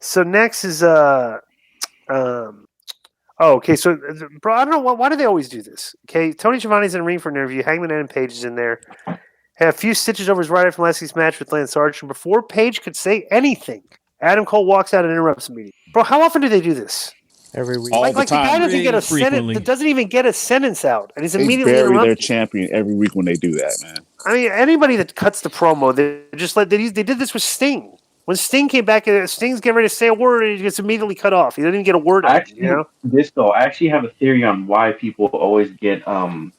So next is okay. So, bro, I don't know why do they always do this? Okay, Tony Schiavone's in the ring for an interview. Hangman Adam Page is in there. Had a few stitches over his right eye from last week's match with Lance Archer. Before Page could say anything, Adam Cole walks out and interrupts the meeting. Bro, how often do they do this? Every week. All the Like the time. guy doesn't get a Frequently. sentence. Doesn't even get a sentence out, and he's They immediately bury their interrupted. champion every week when they do that, man. I mean, anybody that cuts the promo, they just they did this with Sting. When Sting came back, Sting's getting ready to say a word, and he gets immediately cut off. He doesn't even get a word out. I actually have a theory on why people always get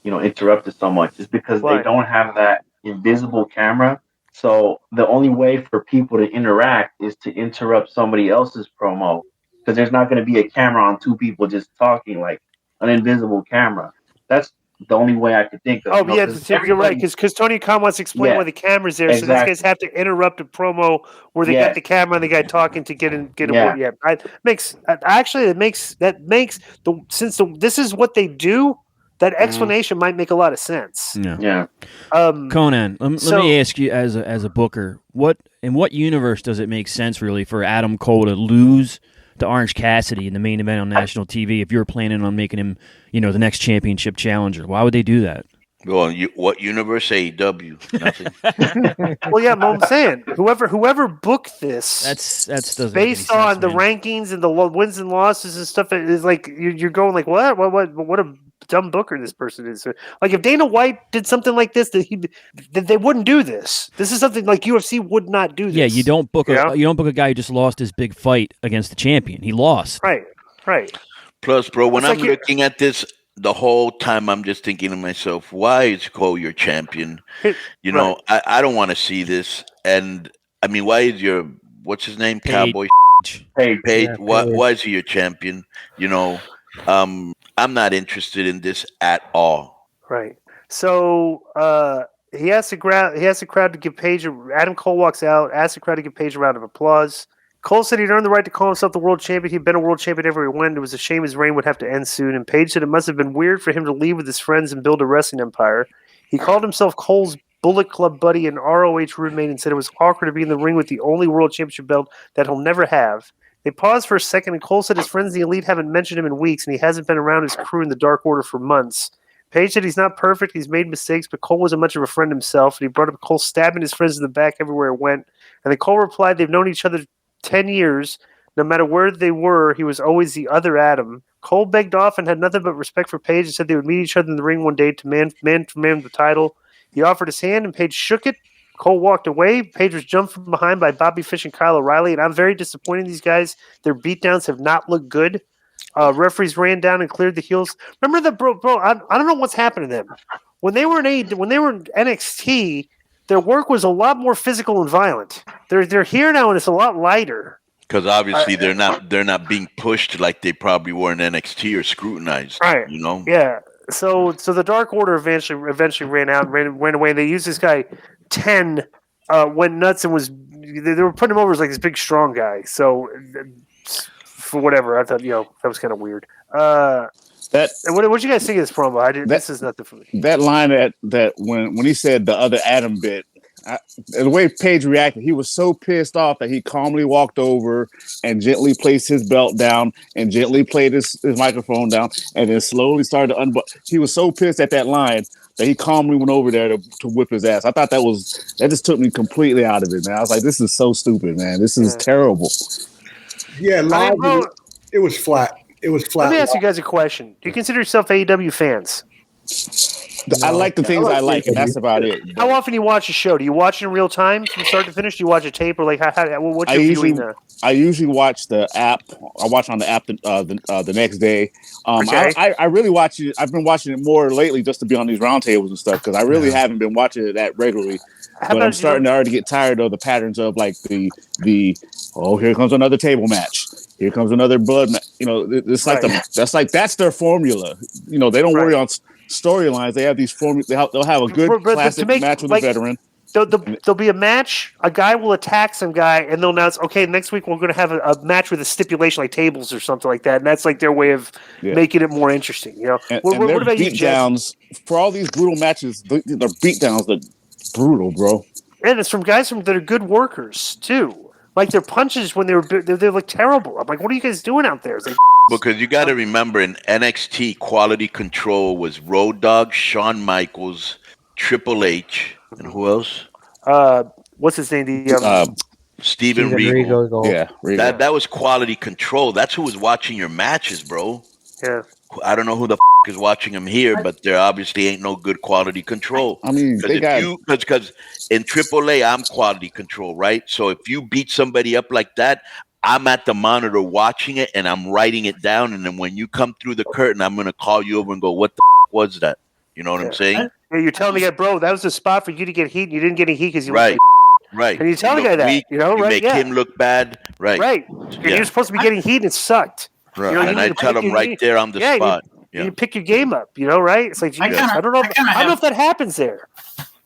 interrupted so much. It's because they don't have that invisible camera. So the only way for people to interact is to interrupt somebody else's promo, because there's not going to be a camera on two people just talking, like an invisible camera. That's the only way I could think of. Oh, you're right, because Tony Khan wants to explain why the camera's there, so these guys have to interrupt a promo where they got the camera and the guy talking to get a word. Yeah, this is what they do. That explanation might make a lot of sense. Yeah. Konnan, let me ask you, as a booker, in what universe does it make sense really for Adam Cole to lose to Orange Cassidy in the main event on national TV if you're planning on making him, the next championship challenger? Why would they do that? Well, what universe? AEW. Nothing. Well, yeah, I'm saying whoever booked this, that's doesn't based on the rankings and the wins and losses and stuff. Is like you're going like what a dumb booker this person is. Like if Dana White did something like this, they wouldn't do this. This is something like UFC would not do this. Yeah, you don't book a guy who just lost his big fight against the champion. He lost. Right. Plus, bro, when I'm looking at this, the whole time I'm just thinking to myself, why is Cole your champion? I don't want to see this. And I mean, why is what's his name? Page. Cowboy Page. Yeah, Why is he your champion? I'm not interested in this at all. Right. So he asks the crowd to give Page. Adam Cole walks out, asks the crowd to give Page a round of applause. Cole said he'd earned the right to call himself the world champion. He'd been a world champion everywhere he went. It was a shame his reign would have to end soon. And Page said it must have been weird for him to leave with his friends and build a wrestling empire. He called himself Cole's Bullet Club buddy and ROH roommate and said it was awkward to be in the ring with the only world championship belt that he'll never have. They paused for a second, and Cole said his friends in the Elite haven't mentioned him in weeks, and he hasn't been around his crew in the Dark Order for months. Page said he's not perfect, he's made mistakes, but Cole wasn't much of a friend himself, and he brought up Cole stabbing his friends in the back everywhere he went. And then Cole replied they've known each other 10 years. No matter where they were, he was always the other Adam. Cole begged off and had nothing but respect for Page and said they would meet each other in the ring one day to man for man the title. He offered his hand, and Page shook it. Cole walked away. Page was jumped from behind by Bobby Fish and Kyle O'Reilly, and I'm very disappointed in these guys. Their beatdowns have not looked good. Referees ran down and cleared the heels. Remember that, bro? I don't know what's happened to them. When they were in NXT, their work was a lot more physical and violent. They're here now, and it's a lot lighter. Because obviously they're not being pushed like they probably were in NXT or scrutinized. Right. Yeah. So the Dark Order eventually ran out and ran away. And they used this guy 10 went nuts and they were putting him over as like this big strong guy. So for whatever, I thought that was kind of weird. What you guys think of this promo? This is nothing for me. That line that when he said the other Adam bit. The way Page reacted, he was so pissed off that he calmly walked over and gently placed his belt down and gently played his microphone down and then slowly started to he was so pissed at that line that he calmly went over there to whip his ass. I thought that just took me completely out of it, man. I was like, this is so stupid, man. This is terrible. Yeah, live, it was flat. It was flat. Let me ask you guys a question. Do you consider yourself AEW fans? I like the things I like, and that's about it. How often do you watch a show? Do you watch it in real time from start to finish? Do you watch a tape, or like what's your viewing there? I usually watch the app. I watch on the app the next day. Okay. I really watch it. I've been watching it more lately just to be on these roundtables and stuff because I really haven't been watching it that regularly. But I'm starting to already get tired of the patterns of like the here comes another table match. Here comes another blood match. It's like that's their formula. They don't worry on storylines. They have these formulas. They'll have a good classic match with a veteran. There'll be a match. A guy will attack some guy, and they'll announce, okay, next week we're going to have a match with a stipulation like tables or something like that. And that's like their way of making it more interesting. And what their about you, beatdowns for all these brutal matches? Their beatdowns are brutal, bro. And it's from guys that are good workers too. Like their punches when they look terrible. I'm like, what are you guys doing out there? It's like, because you got to remember in NXT, Quality Control was Road Dogg, Shawn Michaels, Triple H, and who else? What's his name? Steven Regal. Yeah, Regal. That was Quality Control. That's who was watching your matches, bro. Yeah. I don't know who the is watching them here, but there obviously ain't no good Quality Control. I mean, because in AAA, I'm Quality Control, right? So if you beat somebody up like that, I'm at the monitor watching it and I'm writing it down. And then when you come through the curtain, I'm going to call you over and go, what the was that? You know what I'm saying? Yeah, you're telling me that, bro, that was the spot for you to get heat. And you didn't get any heat because you right. Right. And you tell the guy that, weak, you know, right? You make him look bad. Right. Right. And you're supposed to be getting heat and it sucked. Right. You know, and I tell him right there on the spot. You pick your game up, you know, right? It's like, I don't know if that happens there.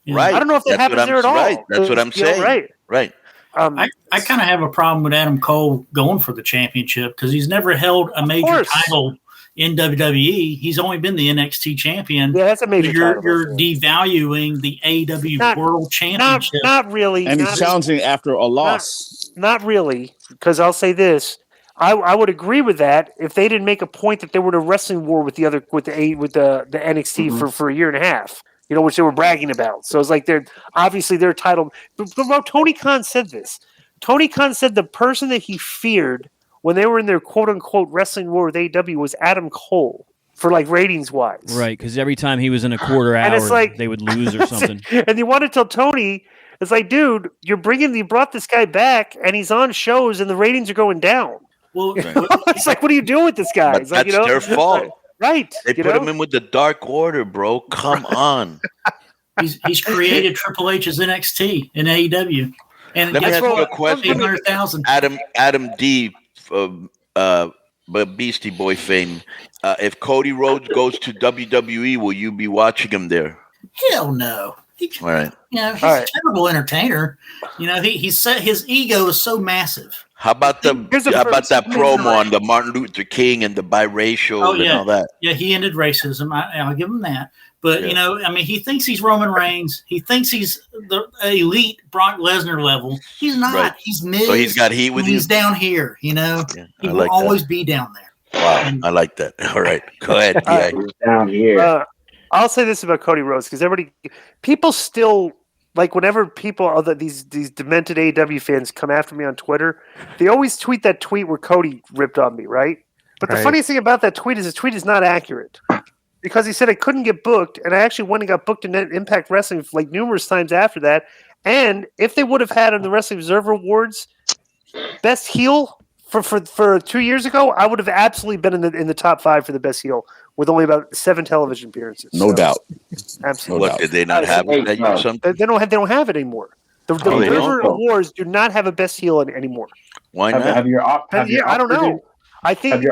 Right. I don't know if that happens there at all. Right. That's what I'm saying. Right. I kind of have a problem with Adam Cole going for the championship because he's never held a major title in WWE. He's only been the NXT champion. Yeah, that's a major title. You're devaluing the AEW World Championship. Not really. And he's challenging after a loss. Not really, because I'll say this. I would agree with that if they didn't make a point that they were in a wrestling war with the NXT for a year and a half, you know, which they were bragging about. So it's like they're titled. But Tony Khan said this. Tony Khan said the person that he feared when they were in their quote unquote wrestling war with AEW was Adam Cole for like ratings wise. Right, because every time he was in a quarter hour, they would lose or something. And you want to tell Tony, it's like, dude, you brought this guy back and he's on shows and the ratings are going down. Well, it's like, what do you do with this guy? But it's like, that's their fault. Right. They put him in with the Dark Order, bro. Come on. He's created Triple H's NXT in AEW. And let me ask you a question. 800,000. Adam D. Beastie Boy fame. If Cody Rhodes goes to WWE, will you be watching him there? Hell no. All right. You know, he's a terrible entertainer. You know, his ego is so massive. How about that promo on the Martin Luther King and the biracial and all that? Yeah, he ended racism. I'll give him that. But, you know, I mean, he thinks he's Roman Reigns. He thinks he's the elite Brock Lesnar level. He's not. Right. He's Miz. So he's got heat with you? He's down here, you know. Yeah, he will always be down there. Wow, I like that. All right, go ahead. He's down here. I'll say this about Cody Rhodes because people still like whenever these demented AEW fans come after me on Twitter, they always tweet that tweet where Cody ripped on me, right? But the funniest thing about that tweet is the tweet is not accurate because he said I couldn't get booked, and I actually went and got booked in Impact Wrestling like numerous times after that. And if they would have had on the Wrestling Observer Awards best heel for 2 years ago, I would have absolutely been in the top 5 for the best heel with only about 7 television appearances. No doubt. Absolutely. What, did they not have it? They don't have it anymore. The Observer Awards do not have a best heel anymore. Why not? I don't know. I think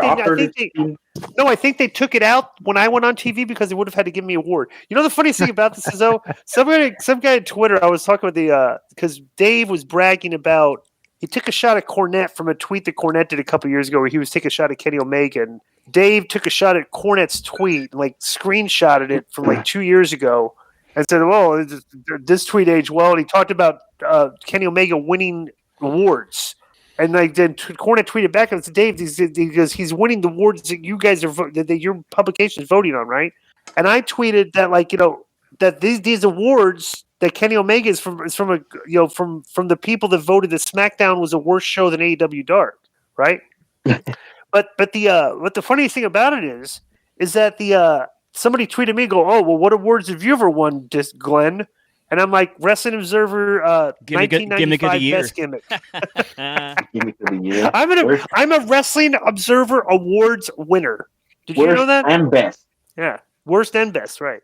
they took it out when I went on TV because they would have had to give me an award. You know the funniest thing about this is though, some guy on Twitter, I was talking with because Dave was bragging about he took a shot at Cornette from a tweet that Cornette did a couple years ago where he was taking a shot at Kenny Omega. And Dave took a shot at Cornette's tweet, like screenshotted it from like 2 years ago and said, well, this tweet aged well. And he talked about Kenny Omega winning awards. And like then Cornette tweeted back and said, Dave, he's winning the awards that you guys that your publication is voting on, right? And I tweeted that like, you know, that these awards that Kenny Omega is from the people that voted that SmackDown was a worse show than AEW Dark, right? but the funniest thing about it is that somebody tweeted me, go, oh well, what awards have you ever won, Glenn? And I'm like, Wrestling Observer, 1995 best gimmick. Gimmick of the year. I'm a Wrestling Observer Awards winner. Did you know that? And best. Yeah, worst and best, right?